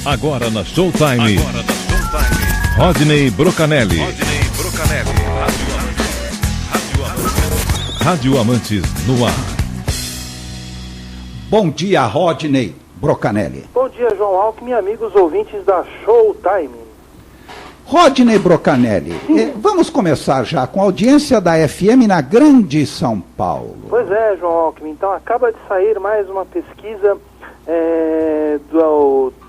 Agora na Showtime. Rodney Brocanelli. Rádio Amantes no ar. Bom dia, Rodney Brocanelli. Bom dia, João Alckmin, amigos ouvintes da Showtime. Rodney Brocanelli, vamos começar já com a audiência da FM na Grande São Paulo. Pois é, João Alckmin, então acaba de sair mais uma pesquisa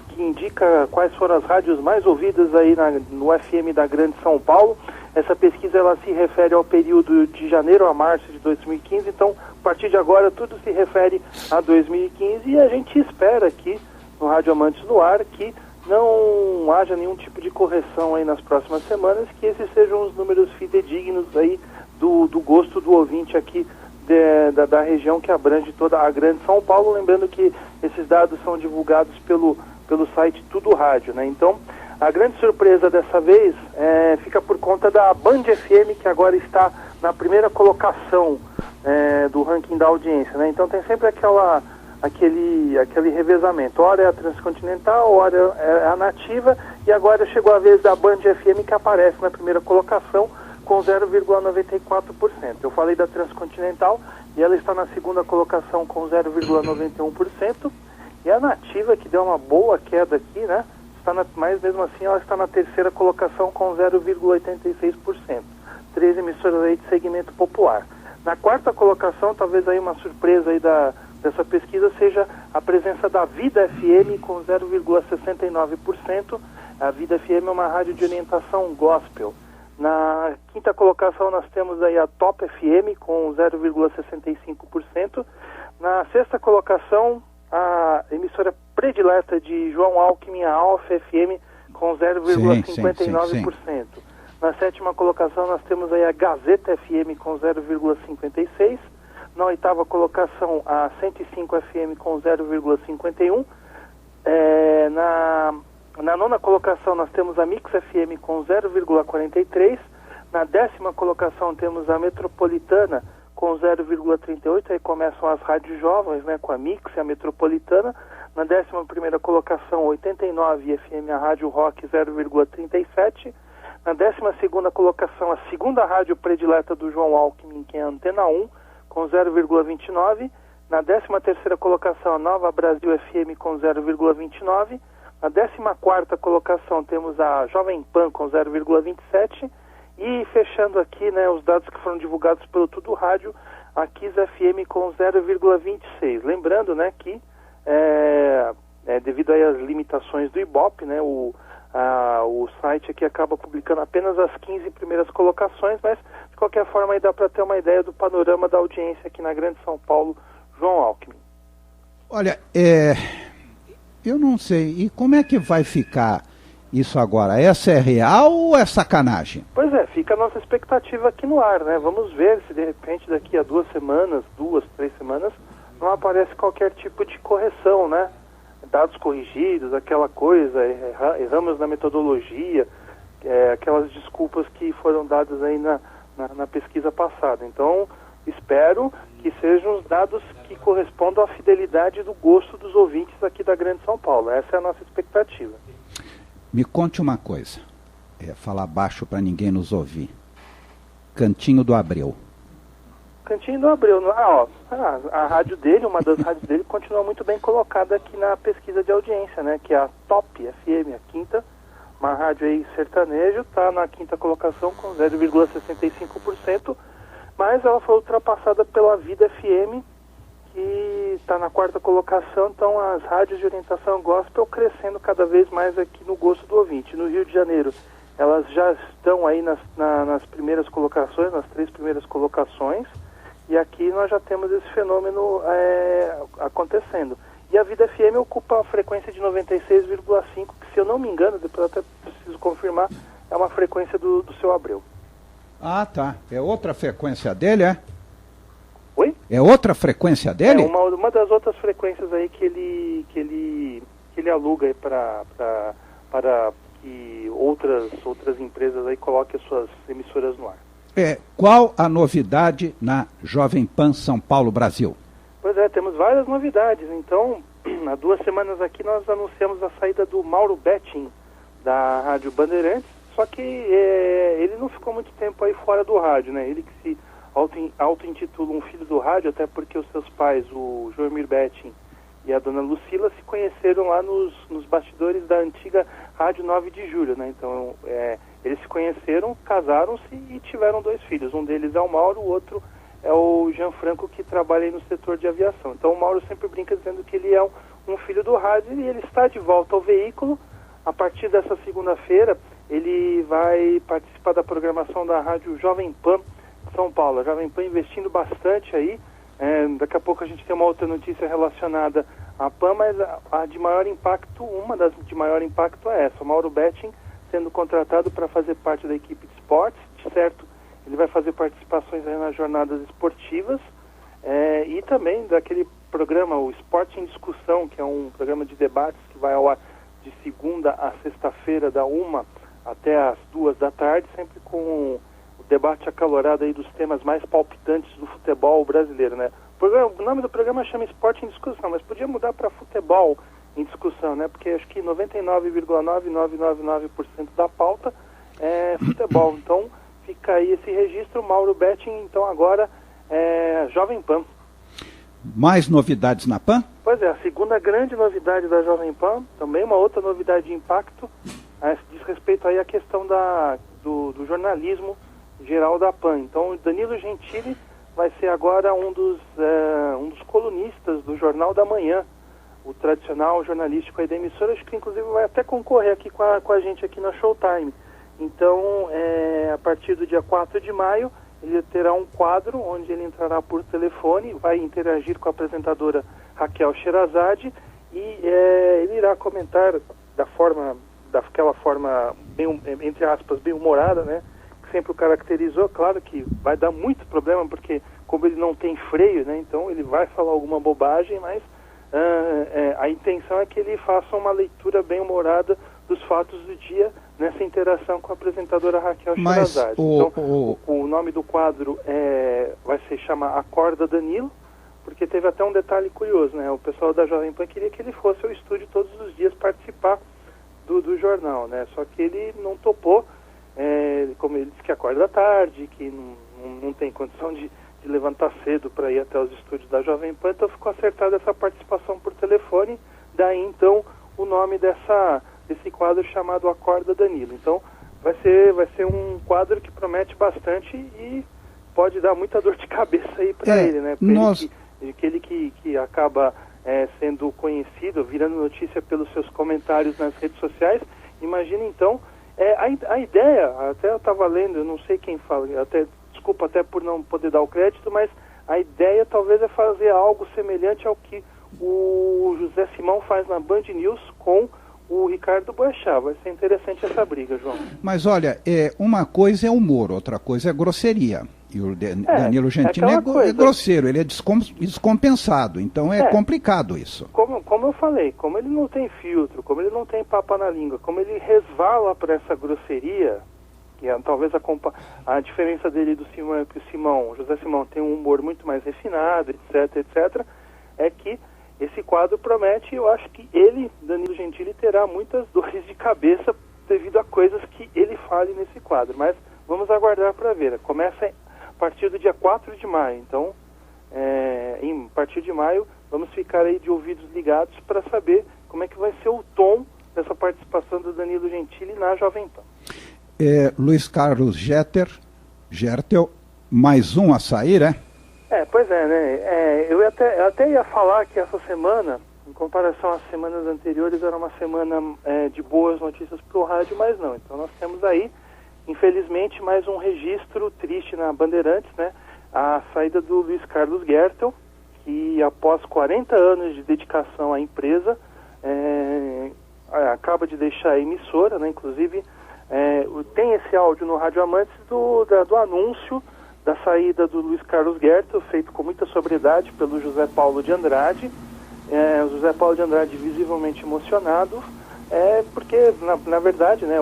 que indica quais foram as rádios mais ouvidas aí no FM da Grande São Paulo. Essa pesquisa ela se refere ao período de janeiro a março de 2015, então a partir de agora tudo se refere a 2015 e a gente espera aqui no Rádio Amantes no Ar que não haja nenhum tipo de correção aí nas próximas semanas, que esses sejam os números fidedignos aí do gosto do ouvinte aqui da região que abrange toda a Grande São Paulo, lembrando que esses dados são divulgados pelo site Tudo Rádio, né? Então, a grande surpresa dessa vez fica por conta da Band FM, que agora está na primeira colocação do ranking da audiência, né? Então tem sempre aquele revezamento. Ora é a Transcontinental, ora é a Nativa, e agora chegou a vez da Band FM, que aparece na primeira colocação com 0,94%. Eu falei da Transcontinental e ela está na segunda colocação com 0,91%, e a Nativa, que deu uma boa queda aqui, né? Mas mesmo assim ela está na terceira colocação com 0,86%. 3 emissoras aí de segmento popular. Na quarta colocação, talvez aí uma surpresa aí dessa pesquisa seja a presença da Vida FM com 0,69%. A Vida FM é uma rádio de orientação gospel. Na quinta colocação nós temos aí a Top FM com 0,65%. Na sexta colocação, a emissora predileta de João Alckmin, a Alfa FM, com 0,59%. Na sétima colocação nós temos aí a Gazeta FM com 0,56%. Na oitava colocação, a 105 FM com 0,51%. Na nona colocação nós temos a Mix FM com 0,43%. Na décima colocação temos a Metropolitana com 0,38%. Aí começam as rádios jovens, né, com a Mix e a Metropolitana. Na 11ª colocação, 89 FM, a Rádio Rock, 0,37%. Na 12ª colocação, a segunda rádio predileta do João Alckmin, que é a Antena 1, com 0,29%. Na 13ª colocação, a Nova Brasil FM, com 0,29%. Na 14ª colocação, temos a Jovem Pan, com 0,27%. E fechando aqui, né, os dados que foram divulgados pelo Tudo Rádio, a Kiss FM com 0,26%. Lembrando, né, que devido aí às limitações do Ibope, né, o site aqui acaba publicando apenas as 15 primeiras colocações, mas de qualquer forma aí dá para ter uma ideia do panorama da audiência aqui na Grande São Paulo, João Alckmin. Olha, eu não sei, e como é que vai ficar isso agora? Essa é real ou é sacanagem? Pois é, fica a nossa expectativa aqui no ar, né? Vamos ver se de repente daqui a 2 semanas, 3 semanas, não aparece qualquer tipo de correção, né? Dados corrigidos, aquela coisa, erramos na metodologia, aquelas desculpas que foram dadas aí na pesquisa passada. Então, espero que sejam os dados que correspondam à fidelidade do gosto dos ouvintes aqui da Grande São Paulo. Essa é a nossa expectativa. Me conte uma coisa, falar baixo para ninguém nos ouvir. Cantinho do Abreu. Cantinho do Abreu, a rádio dele, uma das rádios dele, continua muito bem colocada aqui na pesquisa de audiência, né? Que é a Top FM, a quinta, uma rádio aí sertanejo, está na quinta colocação com 0,65%, mas ela foi ultrapassada pela Vida FM, que está na quarta colocação. Então as rádios de orientação gospel crescendo cada vez mais aqui no gosto do ouvinte. No Rio de Janeiro, elas já estão aí nas primeiras colocações, nas 3 primeiras colocações, e aqui nós já temos esse fenômeno acontecendo. E a Vida FM ocupa a frequência de 96,5, que, se eu não me engano, depois eu até preciso confirmar, é uma frequência do seu Abreu. Ah, tá. É outra frequência dele, é? Oi? É outra frequência dele? É uma das outras frequências aí que ele aluga aí para que outras empresas aí coloquem as suas emissoras no ar. Qual a novidade na Jovem Pan São Paulo Brasil? Pois é, temos várias novidades. Então, há 2 semanas aqui nós anunciamos a saída do Mauro Betting, da Rádio Bandeirantes, só que ele não ficou muito tempo aí fora do rádio, né? Ele que se auto-intitula um filho do rádio, até porque os seus pais, o Joemir Betting e a dona Lucila, se conheceram lá nos bastidores da antiga Rádio 9 de Julho, né? Então, eles se conheceram, casaram-se e tiveram 2 filhos. Um deles é o Mauro, o outro é o Gianfranco, que trabalha aí no setor de aviação. Então, o Mauro sempre brinca dizendo que ele é um filho do rádio e ele está de volta ao veículo. A partir dessa segunda-feira, ele vai participar da programação da Rádio Jovem Pan São Paulo. A Jovem Pan investindo bastante aí. Daqui a pouco a gente tem uma outra notícia relacionada à PAN, mas a de maior impacto, uma das de maior impacto é essa. O Mauro Betting sendo contratado para fazer parte da equipe de esportes, de certo, ele vai fazer participações aí nas jornadas esportivas e também daquele programa, o Esporte em Discussão, que é um programa de debates que vai ao ar de segunda a sexta-feira, da 1 até as 2 da tarde, sempre com o debate acalorado aí dos temas mais palpitantes do futebol brasileiro, né? O nome do programa chama Esporte em Discussão, mas podia mudar para Futebol em Discussão, né? Porque acho que 99,9999% da pauta é futebol. Então, fica aí esse registro. Mauro Betting, então, agora é Jovem Pan. Mais novidades na PAN? Pois é, a segunda grande novidade da Jovem Pan, também uma outra novidade de impacto, diz respeito aí à questão do jornalismo geral da PAN. Então, Danilo Gentili vai ser agora um dos colunistas do Jornal da Manhã, o tradicional jornalístico aí da emissora, acho que inclusive vai até concorrer aqui com a gente aqui na Showtime. Então, a partir do dia 4 de maio, ele terá um quadro onde ele entrará por telefone, vai interagir com a apresentadora Raquel Sherazade e ele irá comentar daquela forma, bem, entre aspas, bem humorada, né? Que sempre o caracterizou. Claro que vai dar muito problema, porque como ele não tem freio, né? Então ele vai falar alguma bobagem, mas a intenção é que ele faça uma leitura bem humorada dos fatos do dia nessa interação com a apresentadora Raquel Sherazade. Então, o nome do quadro vai se chamar Acorda Danilo, porque teve até um detalhe curioso, né? O pessoal da Jovem Pan queria que ele fosse ao estúdio todos os dias participar do jornal, né? Só que ele não topou, como ele disse que acorda à tarde, que não tem condição de levantar cedo para ir até os estúdios da Jovem Pan, então ficou acertada essa participação por telefone, daí então o nome desse quadro chamado Acorda Danilo. Então vai ser um quadro que promete bastante e pode dar muita dor de cabeça aí para ele, né? Aquele que acaba sendo conhecido, virando notícia pelos seus comentários nas redes sociais. Imagina então, a ideia, até eu estava lendo, eu não sei quem fala, desculpa até por não poder dar o crédito, mas a ideia talvez é fazer algo semelhante ao que o José Simão faz na Band News com o Ricardo Boechat. Vai ser interessante essa briga, João. Mas olha, uma coisa é humor, outra coisa é grosseria. E o Danilo Gentili é grosseiro, ele é descompensado, então é complicado isso. Como eu falei, como ele não tem filtro, como ele não tem papo na língua, como ele resvala para essa grosseria, que talvez a diferença dele do Simão é que o José Simão tem um humor muito mais refinado, etc, é que esse quadro promete, e eu acho que ele, Danilo Gentili, terá muitas dores de cabeça devido a coisas que ele fale nesse quadro. Mas vamos aguardar para ver. Começa a partir do dia 4 de maio. Então, a partir de maio, vamos ficar aí de ouvidos ligados para saber como é que vai ser o tom dessa participação do Danilo Gentili na Jovem Pan. Luiz Carlos Gertel, mais um a sair, pois é, né? Eu até ia falar que essa semana, em comparação às semanas anteriores, era uma semana de boas notícias para o rádio, mas não. Então nós temos aí, infelizmente, mais um registro triste na Bandeirantes, né? A saída do Luiz Carlos Gertel, que após 40 anos de dedicação à empresa, acaba de deixar a emissora, né? Inclusive, tem esse áudio no Rádio Amantes do anúncio da saída do Luiz Carlos Gertel, feito com muita sobriedade pelo José Paulo de Andrade. O José Paulo de Andrade visivelmente emocionado, porque, na verdade, né,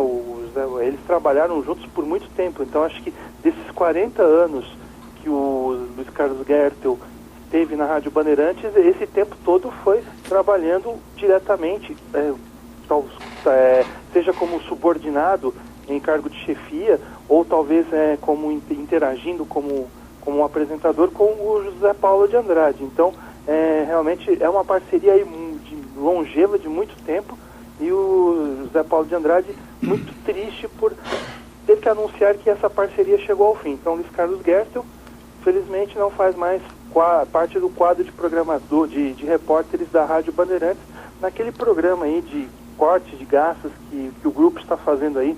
eles trabalharam juntos por muito tempo. Então, acho que desses 40 anos que o Luiz Carlos Gertel teve na Rádio Bandeirantes, esse tempo todo foi trabalhando diretamente, seja como subordinado em cargo de chefia, ou talvez como interagindo como um apresentador com o José Paulo de Andrade. Então, realmente é uma parceria aí longeva de muito tempo, e o José Paulo de Andrade muito triste por ter que anunciar que essa parceria chegou ao fim. Então, Luiz Carlos Gerstl, felizmente, não faz mais parte do quadro de programador, de repórteres da Rádio Bandeirantes, naquele programa aí de corte de gastos que o grupo está fazendo aí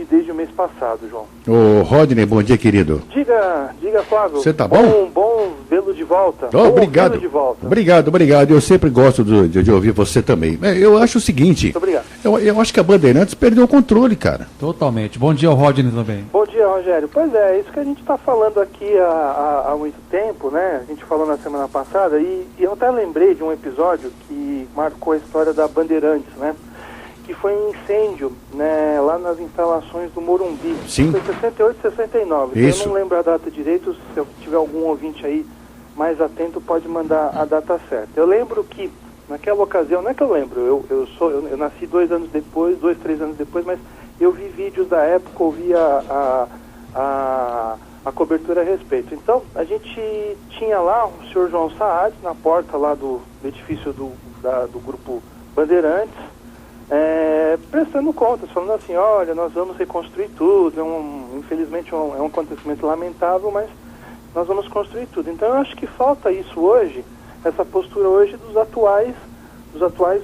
desde o mês passado, João. Ô, Rodney, bom dia, querido. Diga, Flávio. Você tá bom? Bom vê-lo de volta. Obrigado. De volta. Obrigado. Eu sempre gosto de ouvir você também. Eu acho o seguinte. Muito obrigado. Eu acho que a Bandeirantes perdeu o controle, cara. Totalmente. Bom dia ao Rodney também. Bom dia, Rogério. Pois é, isso que a gente está falando aqui há muito tempo, né? A gente falou na semana passada, e eu até lembrei de um episódio que marcou a história da Bandeirantes, né? Que foi um incêndio, né, lá nas instalações do Morumbi. Sim. Foi 68, 69. Isso. Eu não lembro a data direito, se eu tiver algum ouvinte aí mais atento, pode mandar a data certa. Eu lembro que, naquela ocasião, não é que eu lembro, eu nasci 3 anos depois, mas eu vi vídeos da época, ouvi a cobertura a respeito. Então, a gente tinha lá o senhor João Saad, na porta lá do edifício do Grupo Bandeirantes, prestando contas, falando assim, olha, nós vamos reconstruir tudo, infelizmente é um acontecimento lamentável, mas nós vamos construir tudo. Então eu acho que falta isso hoje, essa postura hoje dos atuais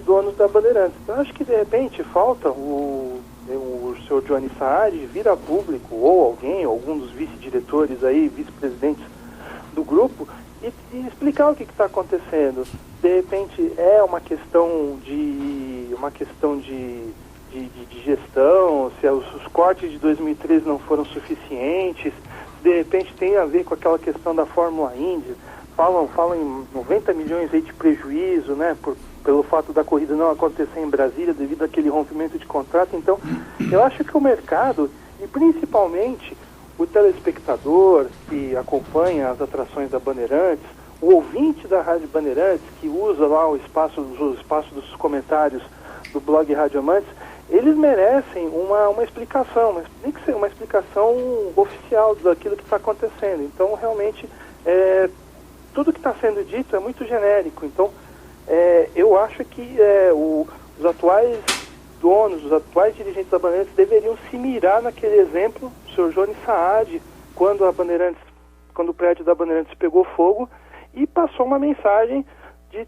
donos da Bandeirantes. Então eu acho que de repente falta o senhor Johnny Saad vir a público, ou algum dos vice-diretores aí, vice-presidentes do grupo, e explicar o que está acontecendo. De repente é uma questão de gestão, se os cortes de 2013 não foram suficientes, de repente tem a ver com aquela questão da Fórmula Indy, falam em 90 milhões aí de prejuízo, né, pelo fato da corrida não acontecer em Brasília devido àquele rompimento de contrato. Então, eu acho que o mercado, e principalmente o telespectador que acompanha as atrações da Bandeirantes, o ouvinte da Rádio Bandeirantes, que usa lá o espaço dos comentários do blog Rádio Amantes, eles merecem uma explicação, mas tem que ser uma explicação oficial daquilo que está acontecendo. Então, realmente, tudo que está sendo dito é muito genérico. Então, eu acho que os atuais donos, os atuais dirigentes da Bandeirantes deveriam se mirar naquele exemplo do senhor Johnny Saad, quando o prédio da Bandeirantes pegou fogo, e passou uma mensagem de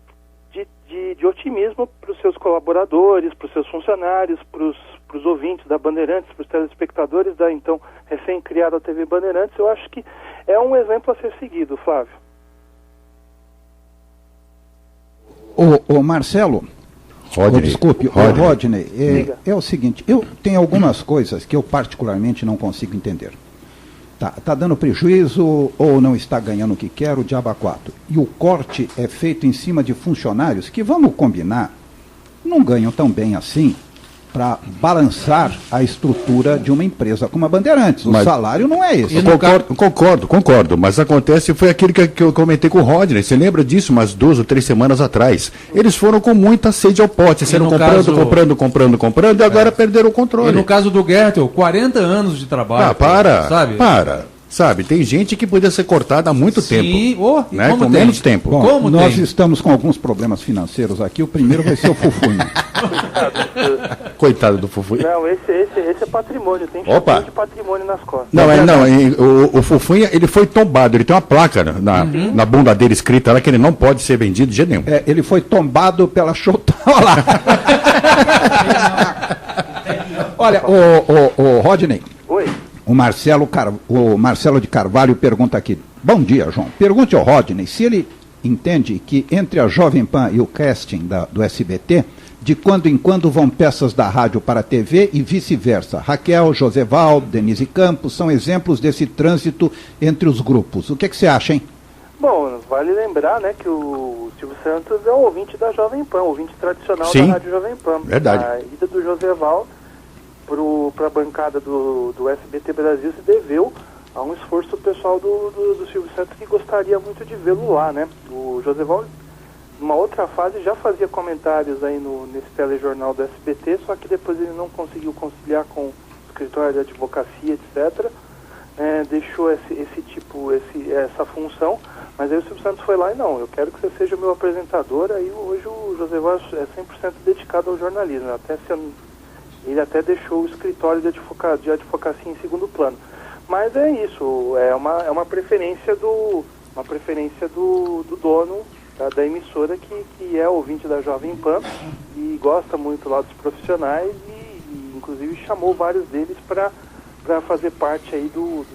otimismo para os seus colaboradores, para os seus funcionários, para os ouvintes da Bandeirantes, para os telespectadores da então recém-criada TV Bandeirantes. Eu acho que é um exemplo a ser seguido, Flávio. O Marcelo, Rodney, Rodney, é o seguinte, eu tenho algumas coisas que eu particularmente não consigo entender. Tá dando prejuízo ou não está ganhando o que quer, o diabo a quatro. E o corte é feito em cima de funcionários que, vamos combinar, não ganham tão bem assim para balançar a estrutura de uma empresa como a Bandeirantes. O salário não é esse. Concordo, mas foi aquilo que eu comentei com o Rodney. Você lembra disso umas 2 ou 3 semanas atrás? Eles foram com muita sede ao pote, comprando e agora perderam o controle. E no caso do Gerstl, 40 anos de trabalho. Sabe, tem gente que podia ser cortada há muito tempo. Né? Com menos tempo. Bom, nós estamos com alguns problemas financeiros aqui. O primeiro vai ser o Fufunha. Coitado do Fufunha. Não, esse é patrimônio, tem chapéu de patrimônio nas costas. O Fufunha, ele foi tombado, ele tem uma placa na bunda dele escrita lá que ele não pode ser vendido de jeito nenhum. Ele foi tombado pela Showtime. Olha, o Rodney. Oi. O Marcelo de Carvalho pergunta aqui. Bom dia, João. Pergunte ao Rodney se ele entende que entre a Jovem Pan e o casting do SBT, de quando em quando vão peças da rádio para a TV e vice-versa. Raquel, Joseval, Denise Campos são exemplos desse trânsito entre os grupos. O que você acha, hein? Bom, vale lembrar, né, que o Silvio Santos é o ouvinte da Jovem Pan, ouvinte tradicional Sim, da Rádio Jovem Pan. Verdade. A ida do Joseval para a bancada do SBT Brasil se deveu há um esforço pessoal do Silvio Santos que gostaria muito de vê-lo lá, né? O Joseval, numa outra fase, já fazia comentários aí nesse telejornal do SBT, só que depois ele não conseguiu conciliar com o escritório de advocacia, etc., deixou essa função, mas aí o Silvio Santos foi lá e não, eu quero que você seja o meu apresentador. Aí hoje o Joseval é 100% dedicado ao jornalismo, ele até deixou o escritório de advocacia em segundo plano. Mas é isso, é uma preferência do dono da emissora que é ouvinte da Jovem Pan e gosta muito lá dos profissionais e inclusive chamou vários deles para fazer parte aí do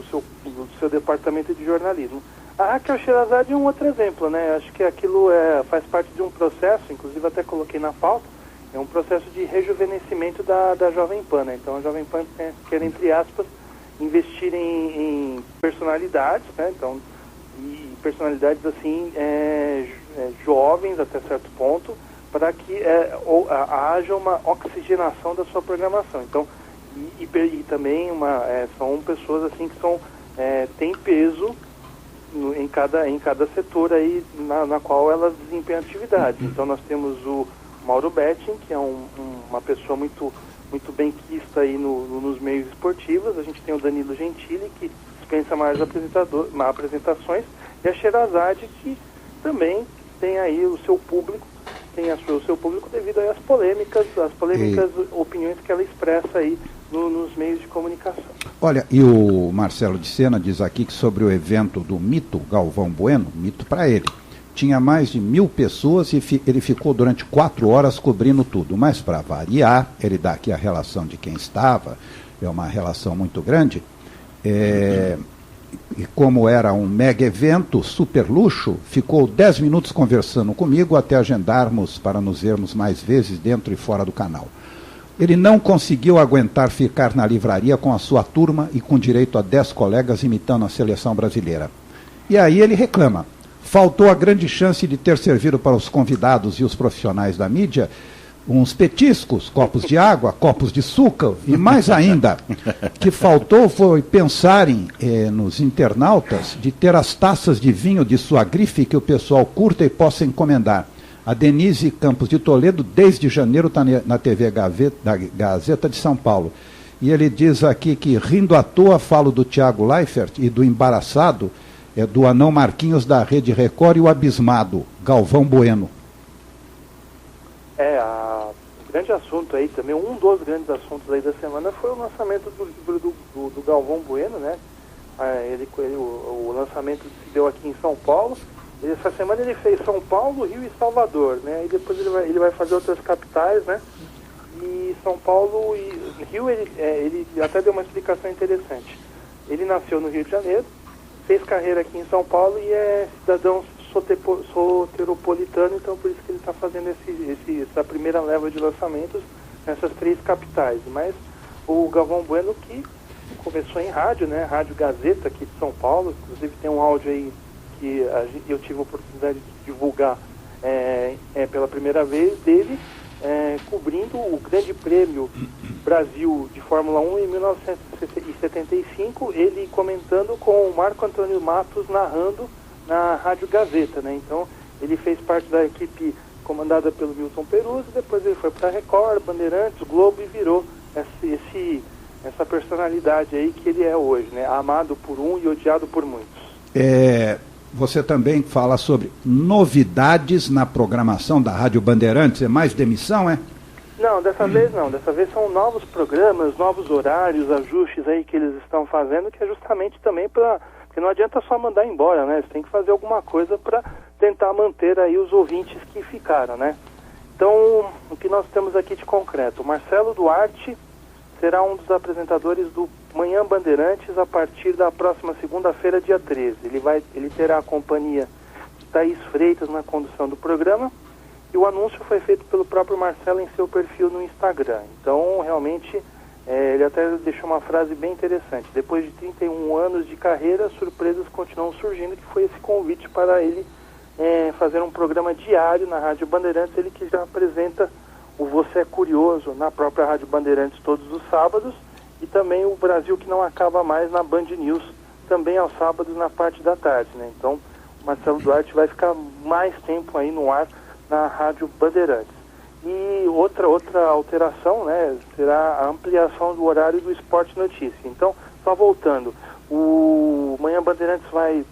seu departamento de jornalismo. A Raquel Sherazade é um outro exemplo, né? Acho que aquilo faz parte de um processo, inclusive até coloquei na pauta, é um processo de rejuvenescimento da Jovem Pan, né? Então a Jovem Pan quer, entre aspas, investir em personalidades, né? Então, e personalidades assim, jovens até certo ponto, para que haja uma oxigenação da sua programação. Então, e também são pessoas assim que têm peso em cada setor aí na qual elas desempenham atividade. Então nós temos o Mauro Betting, que é uma pessoa muito benquista aí nos meios esportivos. A gente tem o Danilo Gentili, que dispensa mais apresentações, e a Sherazade, que também tem aí o seu público, o seu público devido aí às polêmicas opiniões que ela expressa aí nos meios de comunicação. Olha, e o Marcelo de Sena diz aqui que sobre o evento do mito Galvão Bueno, mito para ele, tinha mais de 1.000 pessoas e ele ficou durante 4 horas cobrindo tudo. Mas para variar, ele dá aqui a relação de quem estava, é uma relação muito grande, e como era um mega evento, super luxo, ficou 10 minutos conversando comigo até agendarmos para nos vermos mais vezes dentro e fora do canal. Ele não conseguiu aguentar ficar na livraria com a sua turma e com direito a 10 colegas imitando a seleção brasileira. E aí ele reclama. Faltou a grande chance de ter servido para os convidados e os profissionais da mídia uns petiscos, copos de água, copos de suco e mais ainda, que faltou foi pensarem nos internautas de ter as taças de vinho de sua grife que o pessoal curta e possa encomendar. A Denise Campos de Toledo, desde janeiro, está na TV Gazeta de São Paulo. E ele diz aqui que, rindo à toa, falo do Thiago Leifert e do embaraçado, do anão Marquinhos da Rede Record e o abismado, Galvão Bueno. O grande assunto aí também, um dos grandes assuntos aí da semana foi o lançamento do livro do Galvão Bueno, né? O lançamento se deu aqui em São Paulo. Essa semana ele fez São Paulo, Rio e Salvador, né? E depois ele vai fazer outras capitais, né? E São Paulo e Rio, ele até deu uma explicação interessante. Ele nasceu no Rio de Janeiro, fez carreira aqui em São Paulo e é cidadão soteropolitano, então por isso que ele está fazendo essa primeira leva de lançamentos nessas 3 capitais. Mas o Galvão Bueno, que começou em rádio, né? Rádio Gazeta aqui de São Paulo, inclusive tem um áudio aí que eu tive a oportunidade de divulgar pela primeira vez dele, cobrindo o Grande Prêmio Brasil de Fórmula 1 em 1975, ele comentando com o Marco Antônio Matos narrando na Rádio Gazeta, né? Então ele fez parte da equipe comandada pelo Milton Peruzzi, depois ele foi para a Record, Bandeirantes, Globo e virou essa personalidade aí que ele é hoje, né? Amado por um e odiado por muitos. Você também fala sobre novidades na programação da Rádio Bandeirantes. É mais demissão, é? Não, dessa vez não. Dessa vez são novos programas, novos horários, ajustes aí que eles estão fazendo, que é justamente também porque não adianta só mandar embora, né? Eles têm que fazer alguma coisa para tentar manter aí os ouvintes que ficaram, né? Então, o que nós temos aqui de concreto? O Marcelo Duarte será um dos apresentadores do Manhã Bandeirantes a partir da próxima segunda-feira, dia 13. Ele terá a companhia de Thaís Freitas na condução do programa e o anúncio foi feito pelo próprio Marcelo em seu perfil no Instagram. Então, realmente, ele até deixou uma frase bem interessante. Depois de 31 anos de carreira, surpresas continuam surgindo, que foi esse convite para ele fazer um programa diário na Rádio Bandeirantes, ele que já apresenta o Você é Curioso na própria Rádio Bandeirantes todos os sábados, e também o Brasil que não acaba mais na Band News também aos sábados na parte da tarde, né? Então, o Marcelo Duarte vai ficar mais tempo aí no ar na Rádio Bandeirantes. E outra alteração, né, será a ampliação do horário do Esporte Notícia. Então, só voltando, o Manhã Bandeirantes vai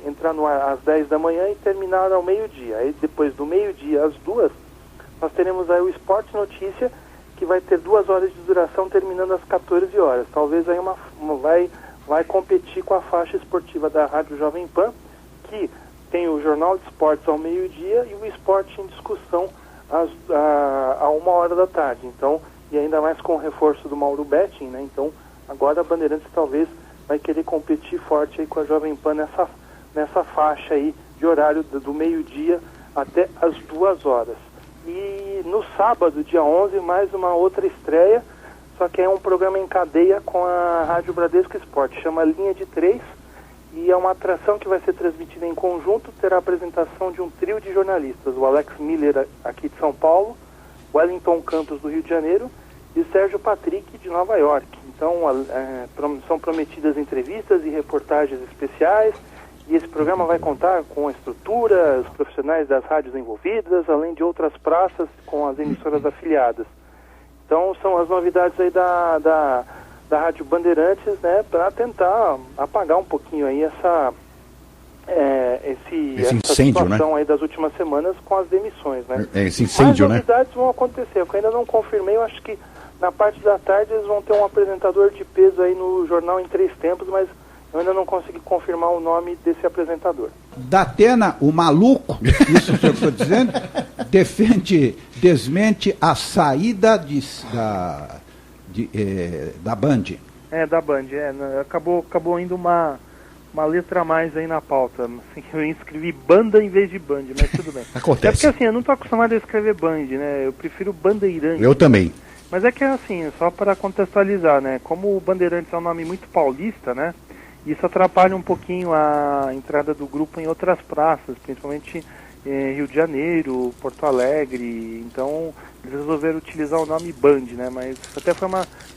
entrar no ar às 10 da manhã e terminar ao meio-dia. Aí depois do meio-dia às 2, nós teremos aí o Esporte Notícia, que vai ter 2 horas de duração, terminando às 14 horas. Talvez aí vai competir com a faixa esportiva da Rádio Jovem Pan, que tem o Jornal de Esportes ao meio-dia e o Esporte em Discussão a 1h da tarde. Então, e ainda mais com o reforço do Mauro Betting, né? Então, agora a Bandeirantes talvez vai querer competir forte aí com a Jovem Pan nessa faixa aí de horário do meio-dia até as 2 horas. E no sábado, dia 11, mais uma outra estreia, só que é um programa em cadeia com a Rádio Bradesco Esporte, chama Linha de 3, e é uma atração que vai ser transmitida em conjunto, terá a apresentação de um trio de jornalistas, o Alex Miller aqui de São Paulo, o Wellington Campos do Rio de Janeiro e o Sérgio Patrick de Nova York. Então são prometidas entrevistas e reportagens especiais, e esse programa vai contar com a estrutura, os profissionais das rádios envolvidas, além de outras praças com as emissoras afiliadas. Então são as novidades aí da Rádio Bandeirantes, né, para tentar apagar um pouquinho aí essa incêndio, situação, né, aí das últimas semanas com as demissões, né? Esse incêndio, né? As novidades vão acontecer, eu ainda não confirmei, eu acho que na parte da tarde eles vão ter um apresentador de peso aí no jornal em 3 tempos, mas eu ainda não consegui confirmar o nome desse apresentador. Datena, o maluco, isso que eu estou dizendo, desmente a saída da Band. Da Band, acabou indo uma letra a mais aí na pauta. Assim, eu escrevi banda em vez de Band, mas tudo bem. Acontece. É porque assim, eu não estou acostumado a escrever Band, né? Eu prefiro Bandeirante. Eu também. Mas é que assim, só para contextualizar, né? Como o Bandeirantes é um nome muito paulista, né? Isso atrapalha um pouquinho a entrada do grupo em outras praças, principalmente Rio de Janeiro, Porto Alegre. Então, eles resolveram utilizar o nome Band, né? Mas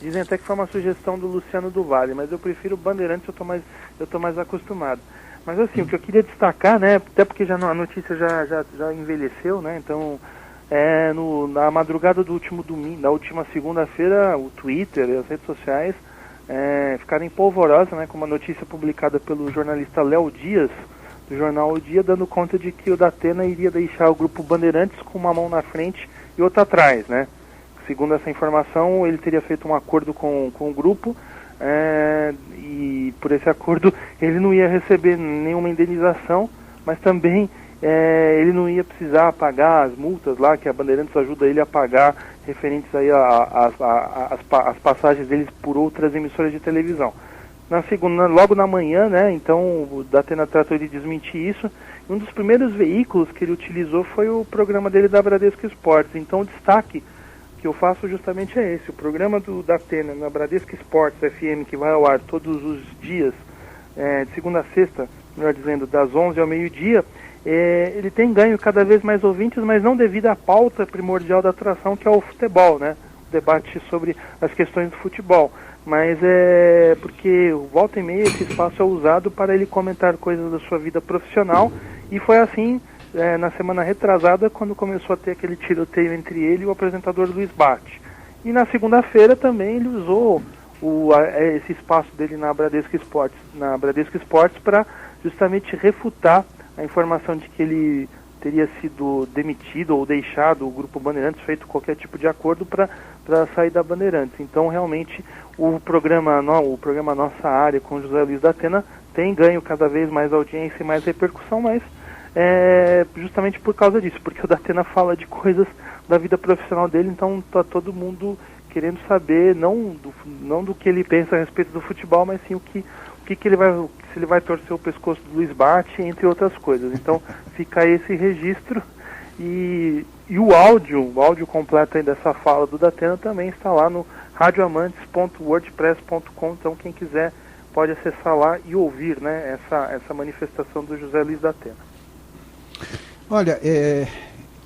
dizem até que foi uma sugestão do Luciano do Vale, mas eu prefiro Bandeirantes, eu tô mais acostumado. Mas assim, o que eu queria destacar, né? Até porque a notícia já envelheceu, né? Então, na madrugada do último domingo, da última segunda-feira, o Twitter e as redes sociais ficaram empolvorosas, né, com uma notícia publicada pelo jornalista Léo Dias, do jornal O Dia, dando conta de que o Datena iria deixar o grupo Bandeirantes com uma mão na frente e outra atrás, né? Segundo essa informação, ele teria feito um acordo com o grupo, e por esse acordo ele não ia receber nenhuma indenização, mas também ele não ia precisar pagar as multas lá, que a Bandeirantes ajuda ele a pagar, referentes aí as passagens deles por outras emissoras de televisão. Na segunda, logo na manhã, né, então o Datena tratou de desmentir isso. Um dos primeiros veículos que ele utilizou foi o programa dele da Bradesco Esportes. Então o destaque que eu faço justamente é esse: o programa do Datena na Bradesco Esportes FM, que vai ao ar todos os dias, de segunda a sexta, melhor dizendo, das 11 ao meio-dia. Ele tem ganho cada vez mais ouvintes, mas não devido à pauta primordial da atração, que é o futebol, né? O debate sobre as questões do futebol. Mas porque volta e meia esse espaço é usado para ele comentar coisas da sua vida profissional, e foi assim na semana retrasada, quando começou a ter aquele tiroteio entre ele e o apresentador Luiz Bate. E na segunda-feira também ele usou esse espaço dele na Bradesco Esportes para justamente refutar a informação de que ele teria sido demitido ou deixado o Grupo Bandeirantes, feito qualquer tipo de acordo para sair da Bandeirantes. Então, realmente, o programa Nossa Área com José Luiz Datena tem ganho cada vez mais audiência e mais repercussão, mas justamente por causa disso, porque o Datena fala de coisas da vida profissional dele, então está todo mundo querendo saber, não do que ele pensa a respeito do futebol, mas sim o que ele vai, se ele vai torcer o pescoço do Luiz Bate, entre outras coisas. Então fica aí esse registro, e o áudio completo aí dessa fala do Datena também está lá no radioamantes.wordpress.com. Então quem quiser pode acessar lá e ouvir, né, essa manifestação do José Luiz Datena. Olha,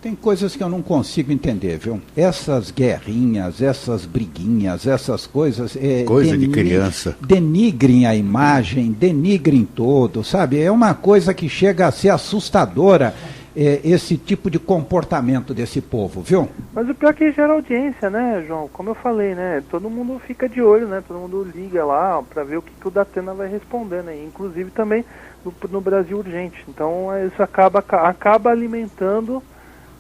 Tem coisas que eu não consigo entender, viu? Essas guerrinhas, essas briguinhas, essas coisas... Coisa de criança. Denigrem a imagem, denigrem todo, sabe? É uma coisa que chega a ser assustadora, esse tipo de comportamento desse povo, viu? Mas o pior é que gera audiência, né, João? Como eu falei, né? Todo mundo fica de olho, né? Todo mundo liga lá para ver o que o Datena vai responder, né? Inclusive também no Brasil Urgente. Então isso acaba alimentando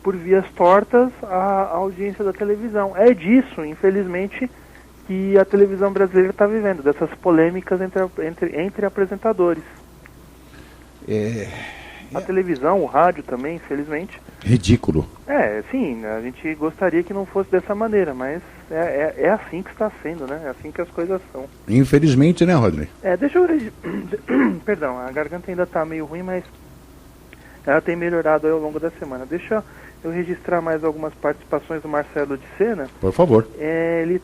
por vias tortas a audiência da televisão. É disso, infelizmente, que a televisão brasileira está vivendo, dessas polêmicas entre apresentadores. A televisão, o rádio também, infelizmente. Ridículo. Sim, a gente gostaria que não fosse dessa maneira, mas é assim que está sendo, né? É assim que as coisas são. Infelizmente, né, Rodney? Deixa eu... Perdão, a garganta ainda está meio ruim, mas ela tem melhorado aí ao longo da semana. Deixa eu registrar mais algumas participações do Marcelo de Sena. Por favor. Ele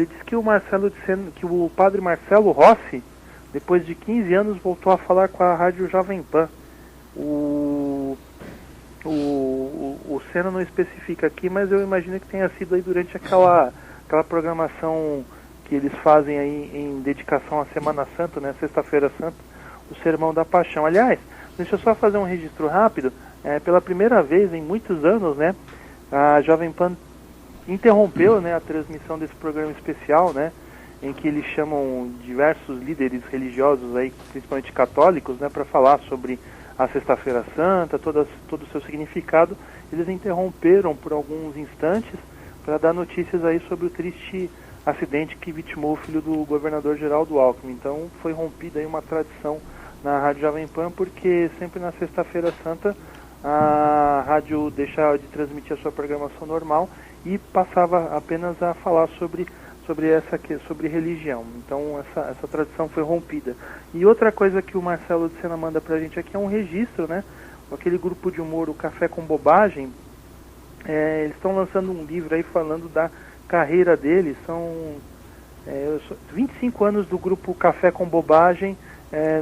disse que o Marcelo de Sena, que o padre Marcelo Rossi, depois de 15 anos, voltou a falar com a rádio Jovem Pan. O Sena não especifica aqui, mas eu imagino que tenha sido aí durante aquela programação que eles fazem aí em dedicação à Semana Santa, né, Sexta-feira Santa, o Sermão da Paixão. Aliás, deixa eu só fazer um registro rápido. Pela primeira vez em muitos anos, né, a Jovem Pan interrompeu, né, a transmissão desse programa especial, né, em que eles chamam diversos líderes religiosos aí, principalmente católicos, né, para falar sobre a Sexta-feira Santa, todo o seu significado. Eles interromperam por alguns instantes para dar notícias aí sobre o triste acidente que vitimou o filho do governador Geraldo Alckmin. Então foi rompida aí uma tradição na Rádio Jovem Pan, porque sempre na Sexta-feira Santa a rádio deixava de transmitir a sua programação normal e passava apenas a falar sobre religião. Então essa tradição foi rompida. E outra coisa que o Marcelo de Sena manda pra gente aqui é um registro, né? Aquele grupo de humor, o Café com Bobagem, eles estão lançando um livro aí falando da carreira deles. São 25 anos do grupo Café com Bobagem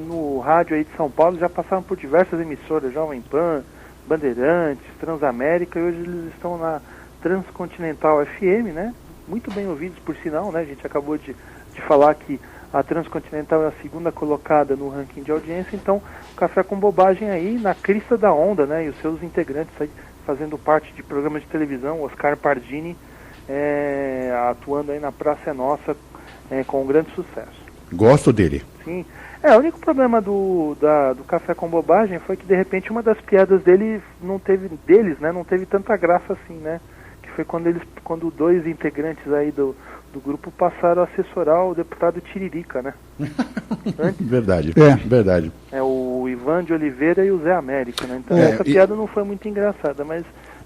no rádio aí de São Paulo. Já passaram por diversas emissoras, Jovem Pan, Bandeirantes, Transamérica, e hoje eles estão na Transcontinental FM, né? Muito bem ouvidos, por sinal, né? A gente acabou de falar que a Transcontinental é a segunda colocada no ranking de audiência. Então, o Café com Bobagem aí na crista da onda, né? E os seus integrantes aí fazendo parte de programas de televisão, Oscar Pardini atuando aí na Praça é Nossa com um grande sucesso. Gosto dele. Sim. O único problema do Café com Bobagem foi que, de repente, uma das piadas deles não teve tanta graça assim, né? Que foi quando dois integrantes aí do grupo passaram a assessorar o deputado Tiririca, né? Verdade, verdade. O Ivan de Oliveira e o Zé Américo, né? Então essa piada não foi muito engraçada, mas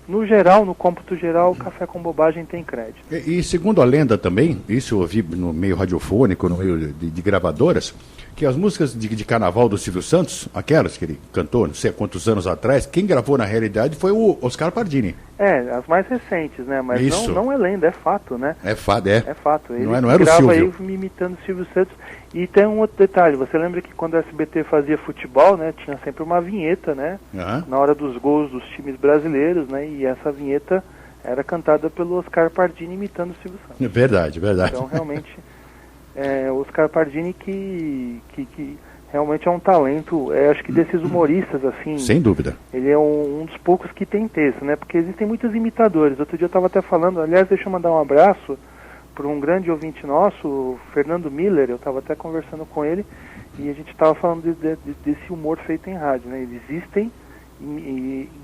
no geral, no cômputo geral, o Café com Bobagem tem crédito. E segundo a lenda também, isso eu ouvi no meio radiofônico, no meio de gravadoras, que as músicas de carnaval do Silvio Santos, aquelas que ele cantou não sei há quantos anos atrás, quem gravou na realidade foi o Oscar Pardini. As mais recentes, né? Mas não é lenda, é fato, né? É fato. É fato. Ele não era o Silvio. Aí imitando o Silvio Santos. E tem um outro detalhe, você lembra que quando o SBT fazia futebol, né? Tinha sempre uma vinheta, né? Na hora dos gols dos times brasileiros, né? E essa vinheta era cantada pelo Oscar Pardini imitando o Silvio Santos. Verdade. Então, realmente... o Oscar Pardini que realmente é um talento, acho que desses humoristas, assim... Sem dúvida. Ele é um dos poucos que tem texto, né? Porque existem muitos imitadores. Outro dia eu estava até falando, aliás, deixa eu mandar um abraço para um grande ouvinte nosso, o Fernando Miller. Eu estava até conversando com ele e a gente estava falando desse humor feito em rádio, né? Existem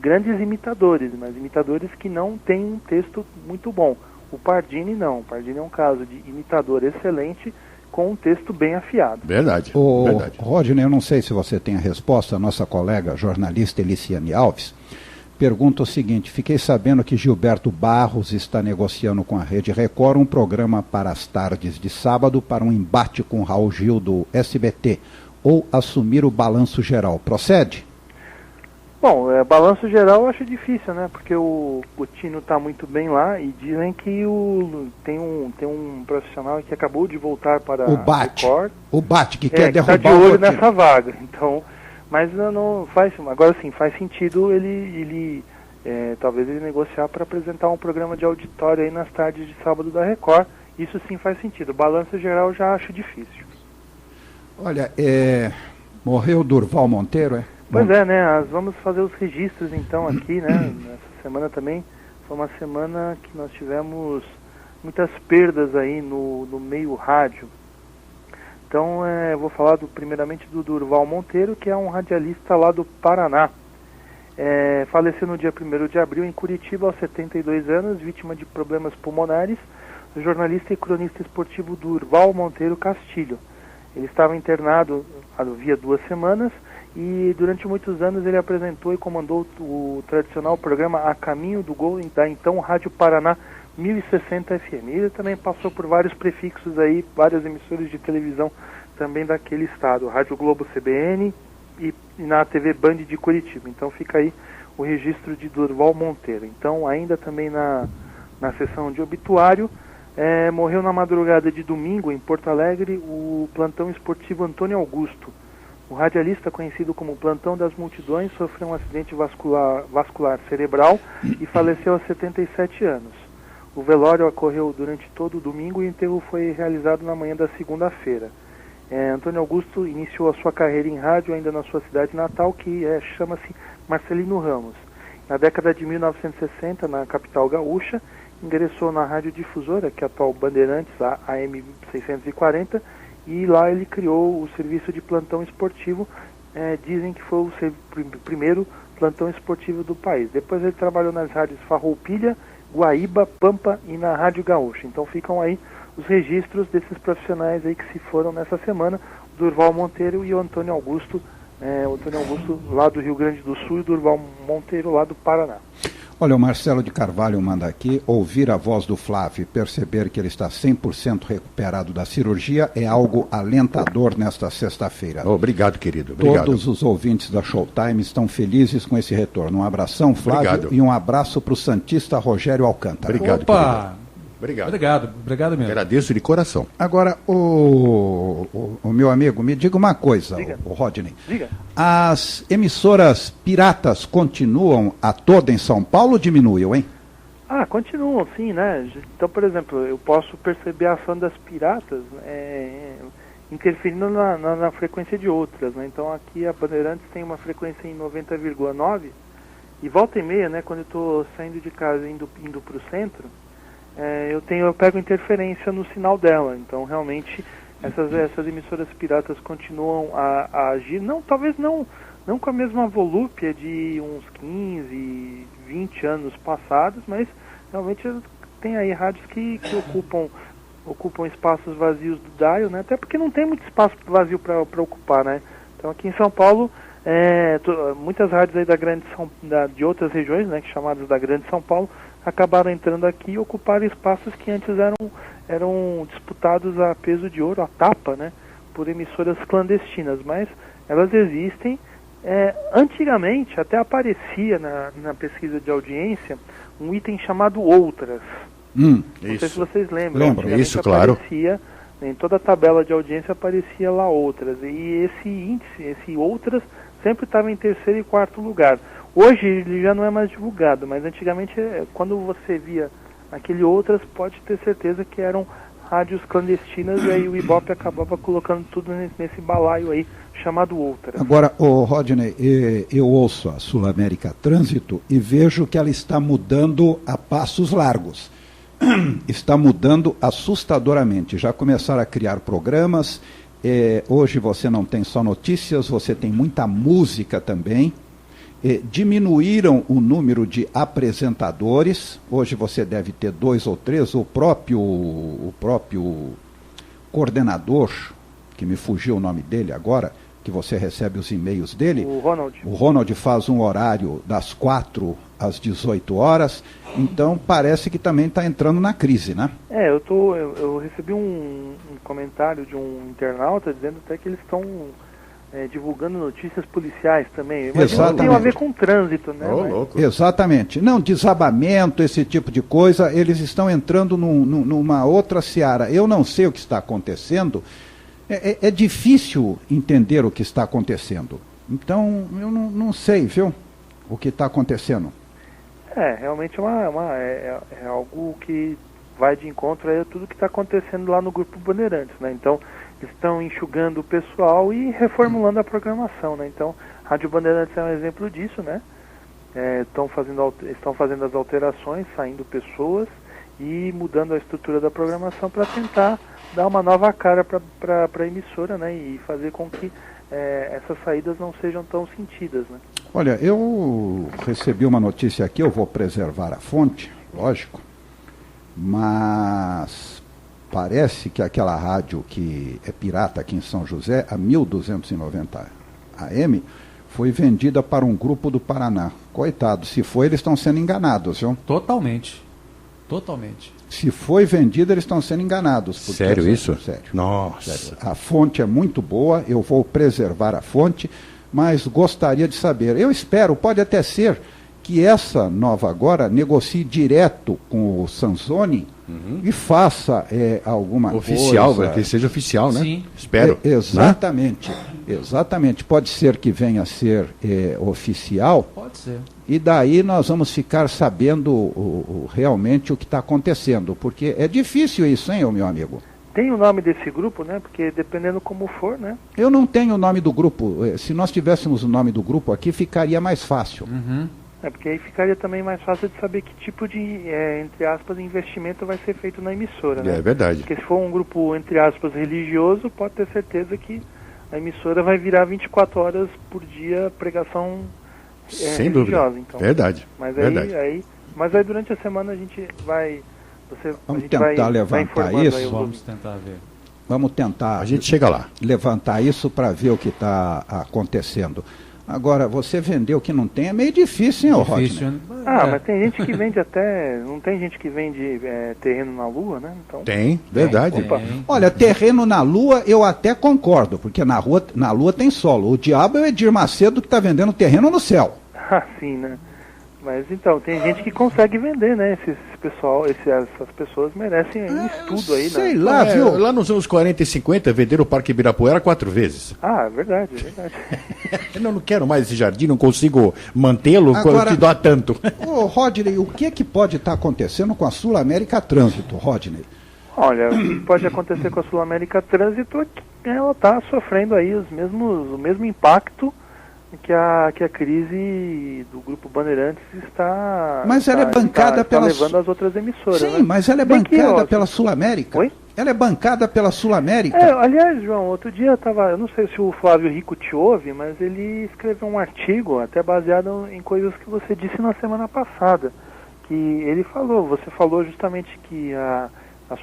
grandes imitadores, mas imitadores que não têm um texto muito bom. O Pardini não. O Pardini é um caso de imitador excelente com um texto bem afiado. Verdade. Verdade. Rodney, eu não sei se você tem a resposta. A nossa colega jornalista Eliciane Alves pergunta o seguinte: fiquei sabendo que Gilberto Barros está negociando com a Rede Record um programa para as tardes de sábado para um embate com Raul Gil do SBT, ou assumir o balanço geral. Procede? Bom, balanço geral eu acho difícil, né? Porque o Tino está muito bem lá e dizem que tem um profissional que acabou de voltar para o Record. O Bate, que quer derrubar tá de olho nessa vaga. Então, mas não faz... Agora sim, faz sentido ele talvez ele negociar para apresentar um programa de auditório aí nas tardes de sábado da Record. Isso sim faz sentido. O balanço geral eu já acho difícil. Olha, morreu Durval Monteiro, é? Pois é, né? Nós vamos fazer os registros então aqui, né? Nessa semana também foi uma semana que nós tivemos muitas perdas aí no meio rádio. Então, eu vou falar primeiramente do Durval Monteiro, que é um radialista lá do Paraná. Faleceu no dia 1º de abril em Curitiba, aos 72 anos, vítima de problemas pulmonares, o jornalista e cronista esportivo Durval Monteiro Castilho. Ele estava internado havia 2 semanas e durante muitos anos ele apresentou e comandou o tradicional programa A Caminho do Gol da então Rádio Paraná 1060 FM. Ele também passou por vários prefixos aí, várias emissoras de televisão também daquele estado, Rádio Globo CBN e na TV Band de Curitiba. Então fica aí o registro de Durval Monteiro. Então ainda também na sessão de obituário, morreu na madrugada de domingo em Porto Alegre o plantão esportivo Antônio Augusto. O radialista, conhecido como Plantão das Multidões, sofreu um acidente vascular cerebral e faleceu aos 77 anos. O velório ocorreu durante todo o domingo e o enterro foi realizado na manhã da segunda-feira. Antônio Augusto iniciou a sua carreira em rádio ainda na sua cidade natal, que chama-se Marcelino Ramos. Na década de 1960, na capital gaúcha, ingressou na radiodifusora, que é a atual Bandeirantes, a AM 640, e lá ele criou o serviço de plantão esportivo. Dizem que foi o primeiro plantão esportivo do país. Depois ele trabalhou nas rádios Farroupilha, Guaíba, Pampa e na Rádio Gaúcha. Então ficam aí os registros desses profissionais aí que se foram nessa semana, o Durval Monteiro e o Antônio Augusto, o Antônio Augusto lá do Rio Grande do Sul e o Durval Monteiro lá do Paraná. Olha, o Marcelo de Carvalho manda aqui, ouvir a voz do Flávio e perceber que ele está 100% recuperado da cirurgia é algo alentador nesta sexta-feira. Obrigado, querido. Obrigado. Todos os ouvintes da Showtime estão felizes com esse retorno. Um abração, Flávio, obrigado. E um abraço para o santista Rogério Alcântara. Obrigado, Opa! Obrigado. Obrigado mesmo. Agradeço de coração. Agora, o meu amigo, me diga uma coisa, o Rodney. Diga. As emissoras piratas continuam a toda em São Paulo ou diminuiu, hein? Continuam, sim, né? Então, por exemplo, eu posso perceber a ação das piratas interferindo na frequência de outras, né? Então, aqui a Bandeirantes tem uma frequência em 90,9 e volta e meia, né? Quando eu estou saindo de casa indo para o centro, eu pego interferência no sinal dela. Então realmente essas emissoras piratas continuam a agir, talvez não com a mesma volúpia de uns 15, 20 anos passados, mas realmente tem aí rádios que ocupam espaços vazios do dial, né? Até porque não tem muito espaço vazio para ocupar, né? Então aqui em São Paulo, muitas rádios aí de outras regiões, né, chamadas da Grande São Paulo, acabaram entrando aqui e ocuparam espaços que antes eram disputados a peso de ouro, a tapa, né, por emissoras clandestinas, mas elas existem. Antigamente até aparecia na pesquisa de audiência um item chamado Outras. Não sei se vocês lembram. Lembro, isso, claro. Aparecia, em toda a tabela de audiência aparecia lá Outras, e esse índice, esse Outras, sempre estava em terceiro e quarto lugar. Hoje ele já não é mais divulgado, mas antigamente, quando você via aquele Outras, pode ter certeza que eram rádios clandestinas, e aí o Ibope acabava colocando tudo nesse balaio aí, chamado Outras. Agora, Rodney, eu ouço a Sul América Trânsito e vejo que ela está mudando a passos largos. Está mudando assustadoramente. Já começaram a criar programas. Hoje você não tem só notícias, você tem muita música também. Diminuíram o número de apresentadores. Hoje você deve ter 2 ou 3. O próprio coordenador, que me fugiu o nome dele agora, que você recebe os e-mails dele. O Ronald faz um horário das 4 às 18 horas. Então parece que também está entrando na crise, né? Eu recebi um comentário de um internauta dizendo até que eles estão divulgando notícias policiais também. Mas não tem a ver com trânsito, né? Exatamente. Não, desabamento, esse tipo de coisa, eles estão entrando numa outra seara. Eu não sei o que está acontecendo. É difícil entender o que está acontecendo. Então, eu não sei, viu, o que está acontecendo. Realmente é algo que vai de encontro a tudo que está acontecendo lá no Grupo Bandeirantes, né? Então, estão enxugando o pessoal e reformulando a programação, né? Então, a Rádio Bandeirantes é um exemplo disso, né? Estão fazendo as alterações, saindo pessoas e mudando a estrutura da programação para tentar dar uma nova cara para a emissora, né? E fazer com que essas saídas não sejam tão sentidas, né? Olha, eu recebi uma notícia aqui, eu vou preservar a fonte, lógico, mas parece que aquela rádio que é pirata aqui em São José, a 1290 AM, foi vendida para um grupo do Paraná. Coitado, se foi, eles estão sendo enganados, viu? Totalmente. Se foi vendida, eles estão sendo enganados. Sério isso? Sério. Nossa. Sério. A fonte é muito boa, eu vou preservar a fonte, mas gostaria de saber. Eu espero, pode até ser que essa nova agora negocie direto com o Sansoni e faça alguma oficial, coisa. que seja oficial, né? Sim. Espero. Exatamente. Exatamente. Pode ser que venha a ser oficial. Pode ser. E daí nós vamos ficar sabendo realmente o que está acontecendo. Porque é difícil isso, hein, meu amigo? Tem o nome desse grupo, né? Porque dependendo como for, né? Eu não tenho o nome do grupo. Se nós tivéssemos o nome do grupo aqui, ficaria mais fácil. Uhum. Porque aí ficaria também mais fácil de saber que tipo de, entre aspas, investimento vai ser feito na emissora, né? É verdade. Porque se for um grupo, entre aspas, religioso, pode ter certeza que a emissora vai virar 24 horas por dia pregação Sem religiosa. dúvida. Então. Verdade. Mas verdade. Mas aí durante a semana a gente vai... Vamos tentar levantar isso. Vamos tentar ver. Vamos tentar A gente chega lá. levantar isso para ver o que está acontecendo. Agora, você vender o que não tem é meio difícil, hein, Rodney? Difícil, mas tem gente que vende até... Não tem gente que vende terreno na Lua, né? Então, Tem, verdade. Opa. Olha, terreno na Lua eu até concordo, porque na Lua tem solo. O diabo é o Edir Macedo que está vendendo terreno no céu. assim, né? Mas então, tem gente que consegue vender, né? Essas pessoas merecem um estudo aí, né? Sei lá, viu? Lá nos anos 40 e 50, venderam o Parque Ibirapuera 4 vezes. É verdade. Eu não quero mais esse jardim, não consigo mantê-lo, Agora- que dá tanto. Ô, Rodney, o que pode estar acontecendo com a Sul América Trânsito, Rodney? Olha, o que pode acontecer com a Sul América Trânsito é que ela está sofrendo aí o mesmo impacto que a crise do Grupo Bandeirantes está, Mas ela é bancada está pela levando as outras emissoras. Sim, né? mas ela é Bem que, bancada ó, pela Sul América. Oi? Ela é bancada pela Sul América. Aliás, João, outro dia eu não sei se o Flávio Rico te ouve, mas ele escreveu um artigo até baseado em coisas que você disse na semana passada, que você falou justamente que a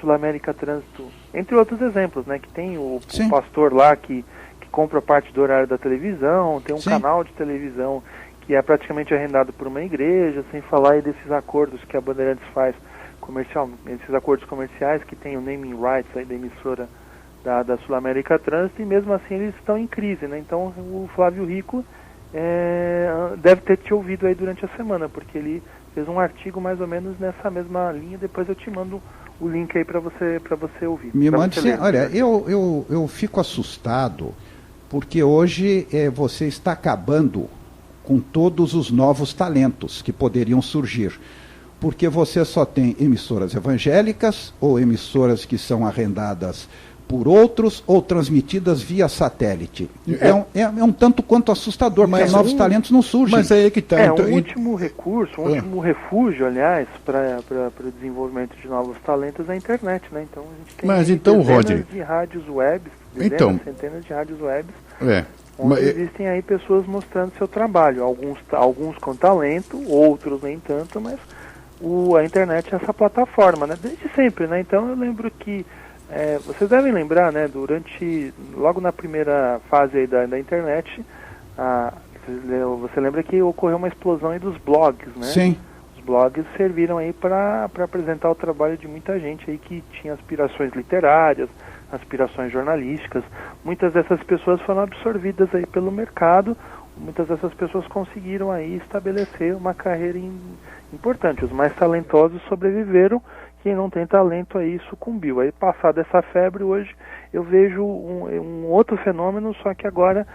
Sul América Trânsito, entre outros exemplos, né, que tem o pastor lá que compra parte do horário da televisão, tem um Sim. canal de televisão que é praticamente arrendado por uma igreja, sem falar aí desses acordos que a Bandeirantes faz esses acordos comerciais que tem o naming rights aí da emissora da Sul América Trânsito, e mesmo assim eles estão em crise, né? Então o Flávio Rico deve ter te ouvido aí durante a semana, porque ele fez um artigo mais ou menos nessa mesma linha. Depois eu te mando o link aí para você ouvir. Me pra mande você sim. ler. Olha, eu fico assustado porque hoje você está acabando com todos os novos talentos que poderiam surgir. Porque você só tem emissoras evangélicas ou emissoras que são arrendadas por outros ou transmitidas via satélite. É um tanto quanto assustador, porque novos talentos não surgem. Mas aí é que está. Um último recurso, um último refúgio, aliás, para o desenvolvimento de novos talentos é a internet, né? Então a gente tem dezenas Rodney, de rádios webs, centenas de rádios webs, onde existem aí pessoas mostrando seu trabalho, alguns com talento, outros nem tanto, mas a internet é essa plataforma, né? Desde sempre, né? Então eu lembro que vocês devem lembrar, né? Logo na primeira fase aí da internet, você lembra que ocorreu uma explosão aí dos blogs, né? Sim. Os blogs serviram aí para apresentar o trabalho de muita gente aí que tinha aspirações literárias, aspirações jornalísticas. Muitas dessas pessoas foram absorvidas aí pelo mercado. Muitas dessas pessoas conseguiram aí estabelecer uma carreira importante. Os mais talentosos sobreviveram, quem não tem talento aí sucumbiu. Aí, passada essa febre, hoje eu vejo um outro fenômeno, só que agora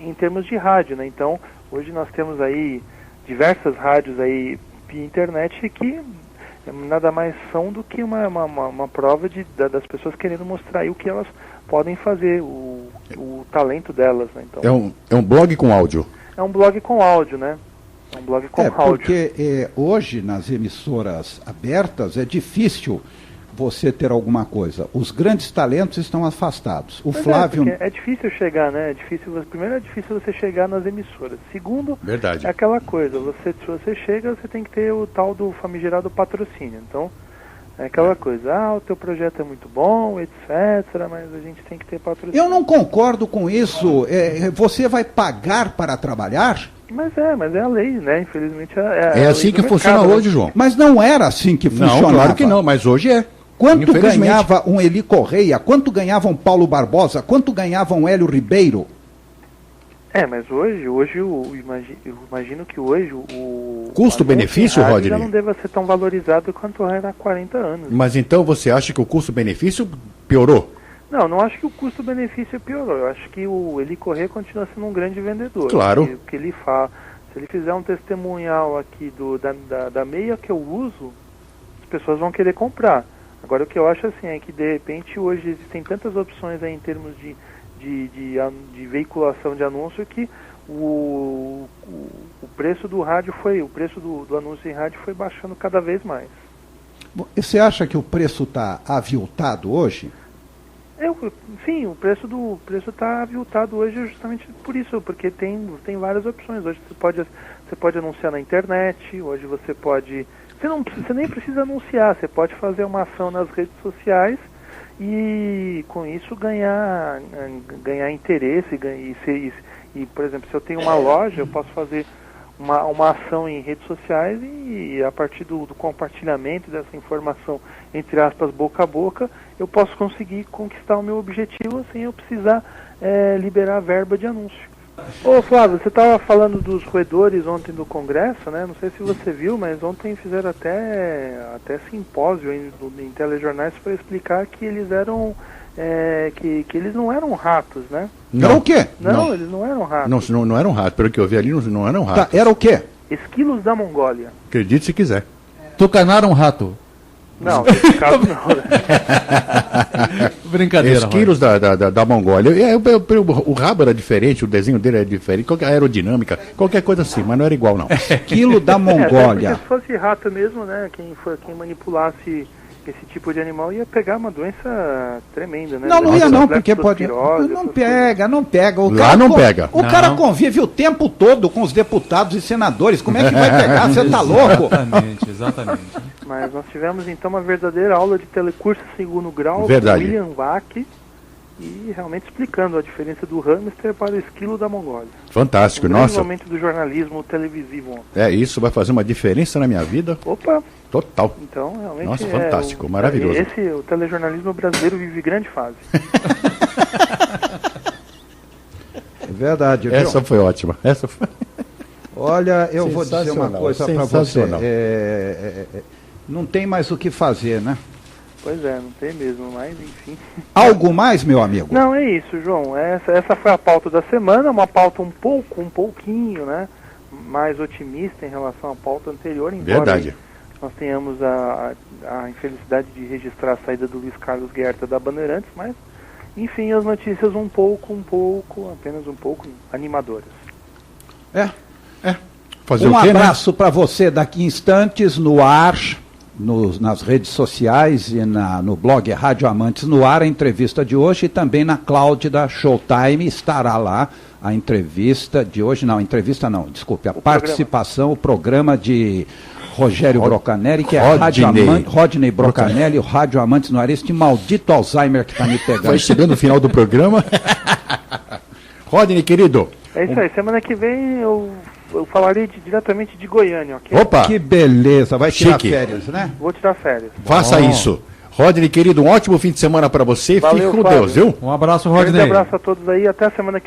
em termos de rádio, né? Então, hoje nós temos aí diversas rádios aí via internet que nada mais são do que uma prova das pessoas querendo mostrar aí o que elas podem fazer, o talento delas, né? Então, é um blog com áudio. É um blog com áudio, né? É um blog com áudio. Porque hoje, nas emissoras abertas, é difícil você ter alguma coisa. Os grandes talentos estão afastados. O Flávio... É difícil chegar, né? Primeiro é difícil você chegar nas emissoras. Segundo, verdade, é aquela coisa, se você chega, você tem que ter o tal do famigerado patrocínio. Então, é aquela coisa, o teu projeto é muito bom, etc., mas a gente tem que ter patrocínio. Eu não concordo com isso. Você vai pagar para trabalhar? Mas é a lei, né? Infelizmente é assim que funciona hoje, João. Mas não era assim que funcionava. Não, claro que não, mas hoje é. Quanto ganhava um Eli Correia? Quanto ganhava um Paulo Barbosa? Quanto ganhava um Hélio Ribeiro? Mas hoje eu imagino que hoje o custo-benefício, Rodney, já não deva ser tão valorizado quanto era há 40 anos. Mas então você acha que o custo-benefício piorou? Não acho que o custo-benefício piorou. Eu acho que o Eli Correia continua sendo um grande vendedor. Claro. O que ele faz, se ele fizer um testemunhal aqui da meia que eu uso, as pessoas vão querer comprar. Agora, o que eu acho assim é que, de repente, hoje existem tantas opções aí em termos de veiculação de anúncio que o preço do rádio o preço do anúncio em rádio foi baixando cada vez mais. Você acha que o preço está aviltado hoje? Sim, o preço está aviltado hoje justamente por isso, porque tem várias opções. Hoje você pode anunciar na internet, hoje você pode... Você nem precisa anunciar, você pode fazer uma ação nas redes sociais e com isso ganhar interesse. E, por exemplo, se eu tenho uma loja, eu posso fazer uma ação em redes sociais e a partir do compartilhamento dessa informação, entre aspas, boca a boca, eu posso conseguir conquistar o meu objetivo sem eu precisar liberar verba de anúncio. Ô Flávio, você estava falando dos roedores ontem do Congresso, né? Não sei se você viu, mas ontem fizeram até simpósio em telejornais para explicar que eles eram que eles não eram ratos, né? Não. Era o quê? Não, eles não eram ratos. Não eram ratos, pelo que eu vi ali, não eram ratos. Tá, era o quê? Esquilos da Mongólia. Acredite se quiser. Tucanaram um rato. Não, nesse caso não. Brincadeira. Esquilos da Mongólia. O rabo era diferente, o desenho dele era diferente, a aerodinâmica, qualquer coisa assim, mas não era igual, não. Esquilo da Mongólia. Se fosse rato mesmo, né? Quem manipulasse esse tipo de animal ia pegar uma doença tremenda, né? Não ia não, porque pode... Não pega. Lá não pega. O cara convive o tempo todo com os deputados e senadores. Como é que vai pegar? Você tá louco? Exatamente. Mas nós tivemos então uma verdadeira aula de telecurso segundo grau com William Vac e realmente explicando a diferença do hamster para o esquilo da Mongólia. Fantástico, nossa. Momento do jornalismo televisivo. Isso vai fazer uma diferença na minha vida. Opa! Total. Então, realmente nossa, fantástico, maravilhoso. O telejornalismo brasileiro vive grande fase. É verdade. Viu? Essa foi ótima. Olha, eu vou dizer uma coisa para você. Não tem mais o que fazer, né? Pois é, não tem mesmo, mas enfim. Algo mais, meu amigo? Não, é isso, João. Essa foi a pauta da semana, uma pauta um pouquinho, né, mais otimista em relação à pauta anterior, embora verdade. Nós tenhamos a infelicidade de registrar a saída do Luiz Carlos Guerta da Bandeirantes, mas, enfim, as notícias apenas um pouco animadoras. Fazer um o quê, abraço para você daqui a instantes no ar, nas redes sociais e no blog Rádio Amantes no Ar, a entrevista de hoje, e também na Cloud da Showtime estará lá a entrevista de hoje, a participação, o programa de Rogério Brocanelli, que é Rodney Brocanelli, o Rádio Amantes no Ar, este maldito Alzheimer que está me pegando. Vai chegando no final do programa. Rodney, querido. É isso aí, semana que vem eu falarei diretamente de Goiânia, ok? Opa! Que beleza, vai tirar férias, né? Vou tirar férias. Faça isso. Rodney, querido, um ótimo fim de semana para você. Valeu, fique com Flávio. Deus, viu? Um abraço, Rodney. Um abraço a todos aí, até a semana que